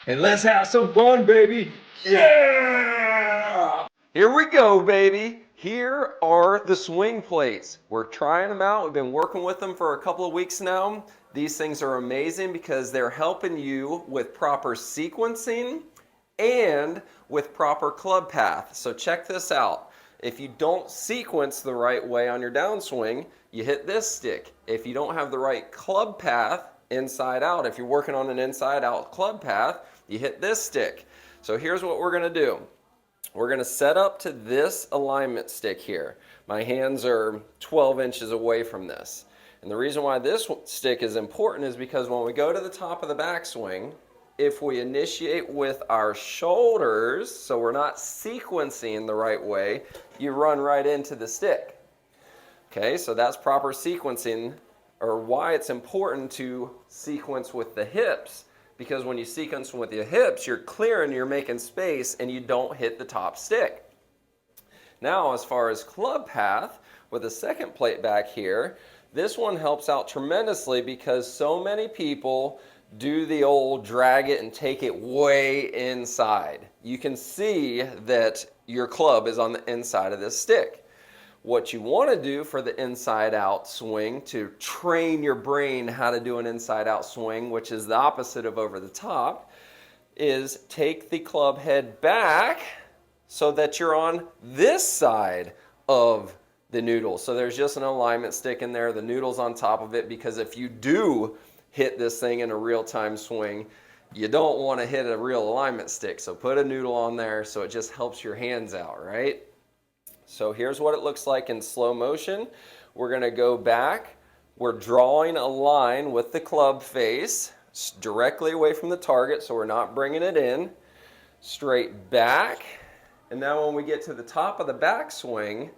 And let's have some fun, baby. Yeah! Here we go, baby. Here are the swing plates. We're trying them out. We've been working with them for a couple of weeks now. These things are amazing because they're helping you with proper sequencing and with proper club path. So check this out. If you don't sequence the right way on your downswing, you hit this stick. If you don't have the right club path inside out, if you're working on an inside out club path, you hit this stick. So here's what we're going to do. We're going to set up to this alignment stick here. My hands are 12 inches away from this. And the reason why this stick is important is because when we go to the top of the backswing, if we initiate with our shoulders, so we're not sequencing the right way, you run right into the stick. Okay, so that's proper sequencing, or why it's important to sequence with the hips. Because when you sequence with your hips, you're clearing, you're making space, and you don't hit the top stick. Now, as far as club path, with the second plate back here, this one helps out tremendously because so many people do the old drag it and take it way inside. You can see that your club is on the inside of this stick. What you want to do for the inside out swing to train your brain how to do an inside out swing, which is the opposite of over the top, is take the club head back so that you're on this side of the noodle. So there's just an alignment stick in there, the noodle's on top of it, because if you do hit this thing in a real-time swing, you don't want to hit a real alignment stick. So put a noodle on there so it just helps your hands out, right? So here's what it looks like in slow motion. We're going to go back. We're drawing a line with the club face directly away from the target, so we're not bringing it in. Straight back. And now when we get to the top of the backswing,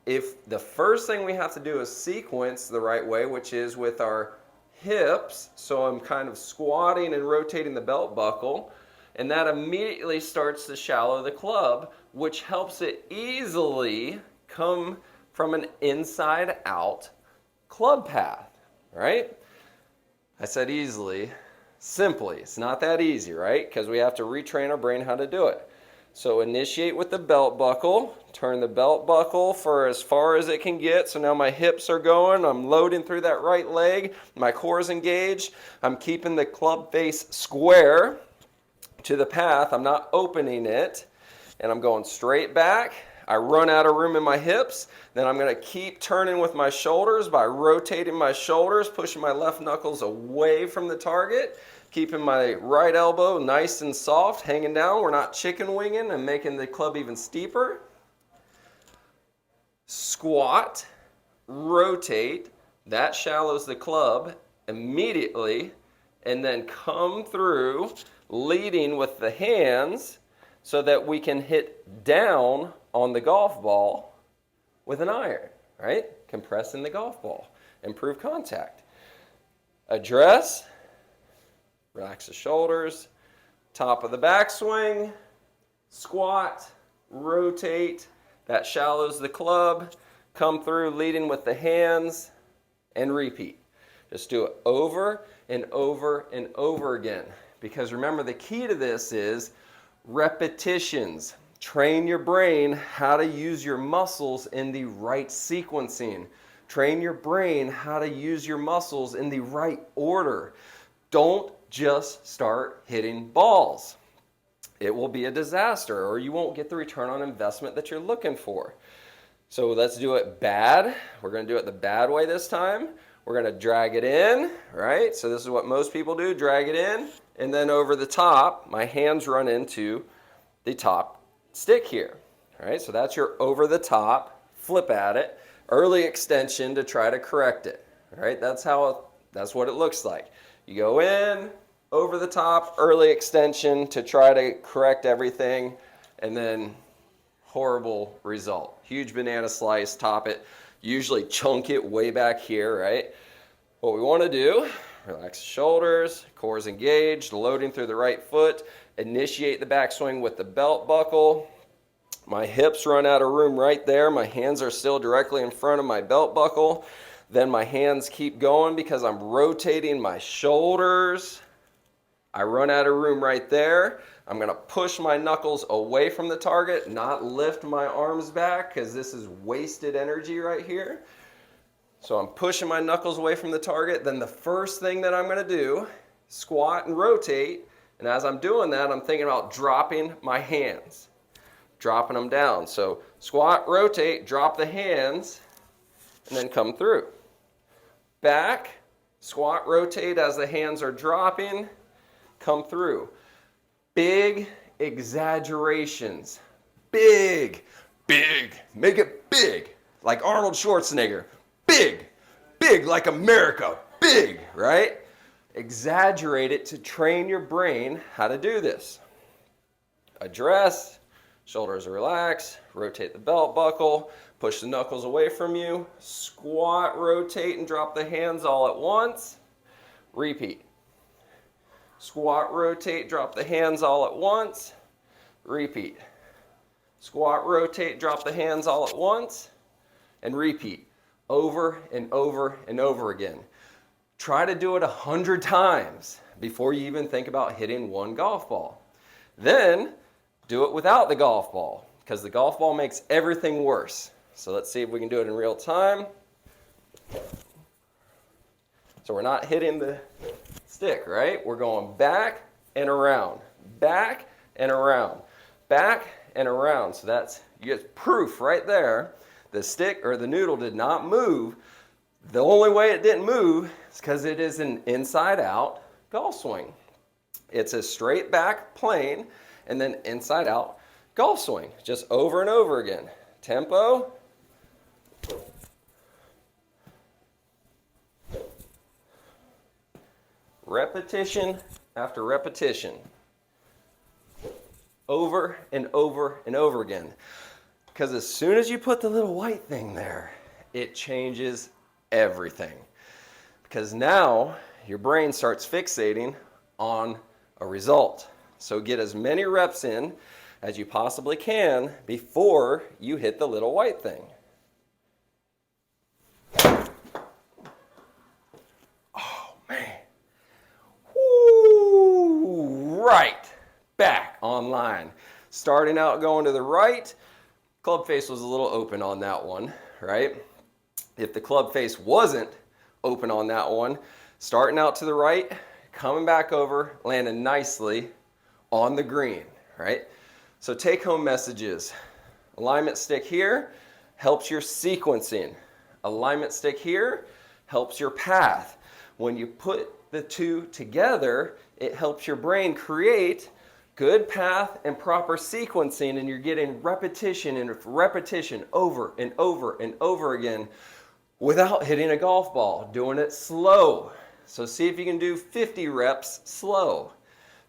if the first thing we have to do is sequence the right way, which is with our hips, so I'm kind of squatting and rotating the belt buckle, and that immediately starts to shallow the club, which helps it easily come from an inside out club path, right? I said easily, simply. It's not that easy, right? Because we have to retrain our brain how to do it. So initiate with the belt buckle, turn the belt buckle for as far as it can get. So now my hips are going, I'm loading through that right leg, my core is engaged, I'm keeping the club face square to the path, I'm not opening it, and I'm going straight back. I run out of room in my hips, then I'm going to keep turning with my shoulders by rotating my shoulders, pushing my left knuckles away from the target, keeping my right elbow nice and soft, hanging down. We're not chicken winging and making the club even steeper. Squat, rotate, that shallows the club immediately, and then come through leading with the hands so that we can hit down on the golf ball with an iron, right? Compressing the golf ball, improve contact. Address, relax the shoulders, top of the backswing, squat, rotate, that shallows the club, come through leading with the hands, and repeat. Just do it over and over and over again. Because remember, the key to this is repetitions. Train your brain how to use your muscles in the right sequencing. Train your brain how to use your muscles in the right order. Don't just start hitting balls. It will be a disaster, or you won't get the return on investment that you're looking for. So let's do it bad. We're going to do it the bad way this time. We're going to drag it in, right? So this is what most people do, drag it in, and then over the top, my hands run into the top stick here, right? So that's your over the top, flip at it, early extension to try to correct it, right? That's what it looks like. You go in, over the top, early extension to try to correct everything, and then horrible result. Huge banana slice, top it. Usually chunk it way back here, right? What we want to do, relax the shoulders, core's engaged, loading through the right foot, initiate the backswing with the belt buckle. My hips run out of room right there. My hands are still directly in front of my belt buckle. Then my hands keep going because I'm rotating my shoulders. I run out of room right there. I'm gonna push my knuckles away from the target, not lift my arms back because this is wasted energy right here. So I'm pushing my knuckles away from the target. Then the first thing that I'm gonna do, squat and rotate. And as I'm doing that, I'm thinking about dropping my hands, dropping them down. So squat, rotate, drop the hands, and then come through. Back, squat, rotate as the hands are dropping, come through. Big exaggerations. Big, big. Make it big, like Arnold Schwarzenegger. Big, big like America. Big, right? Exaggerate it to train your brain how to do this. Address, shoulders relax, rotate the belt buckle, push the knuckles away from you, squat, rotate, and drop the hands all at once. Repeat. Squat, rotate, drop the hands all at once. Repeat. Squat, rotate, drop the hands all at once. And repeat. Over and over and over again. Try to do it 100 times before you even think about hitting one golf ball. Then do it without the golf ball, because the golf ball makes everything worse. So let's see if we can do it in real time. So we're not hitting the stick, right? We're going back and around, back and around, back and around. So that's, you get proof right there. The stick or the noodle did not move. The only way it didn't move is because it is an inside out golf swing. It's a straight back plane and then inside out golf swing, just over and over again. Tempo. Repetition after repetition. Over and over and over again. Because as soon as you put the little white thing there, it changes everything. Because now your brain starts fixating on a result. So get as many reps in as you possibly can before you hit the little white thing. Oh man. Woo! Right. Back online. Starting out going to the right. Club face was a little open on that one, right? If the club face wasn't open on that one, starting out to the right, coming back over, landing nicely on the green, right? So take home messages. Alignment stick here helps your sequencing. Alignment stick here helps your path. When you put the two together, it helps your brain create good path and proper sequencing, and you're getting repetition and repetition over and over and over again without hitting a golf ball, doing it slow. So see if you can do 50 reps slow.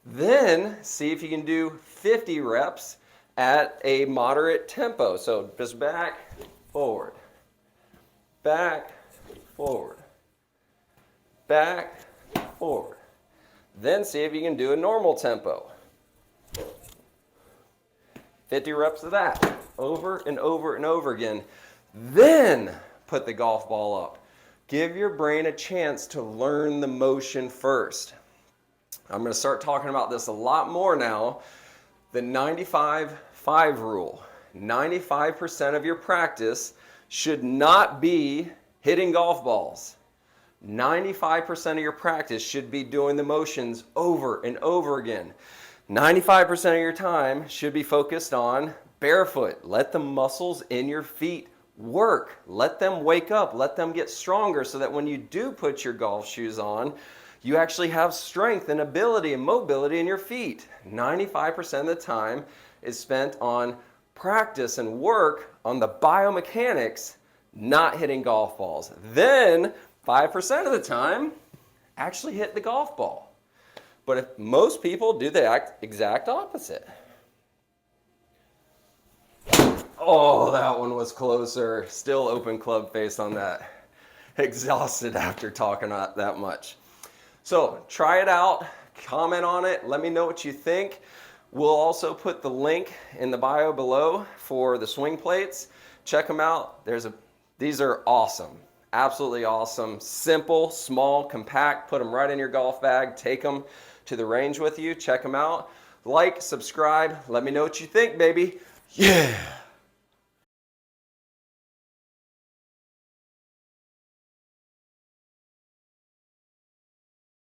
Then see if you can do 50 reps at a moderate tempo. So just back, forward, back, forward, back, forward. Then see if you can do a normal tempo. 50 reps of that, over and over and over again. Then put the golf ball up. Give your brain a chance to learn the motion first. I'm going to start talking about this a lot more now. The 95-5 rule. 95% of your practice should not be hitting golf balls. 95% of your practice should be doing the motions over and over again. 95% of your time should be focused on barefoot. Let the muscles in your feet work. Let them wake up. Let them get stronger so that when you do put your golf shoes on, you actually have strength and ability and mobility in your feet. 95% of the time is spent on practice and work on the biomechanics, not hitting golf balls. Then 5% of the time, actually hit the golf ball. But if most people do the exact opposite. Oh, that one was closer. Still open club face on that. Exhausted after talking about that much. So try it out, comment on it, let me know what you think. We'll also put the link in the bio below for the swing plates. Check them out. These are awesome. Absolutely awesome. Simple, small, compact. Put them right in your golf bag. Take them to the range with you. Check them out. Like, subscribe. Let me know what you think, baby. Yeah.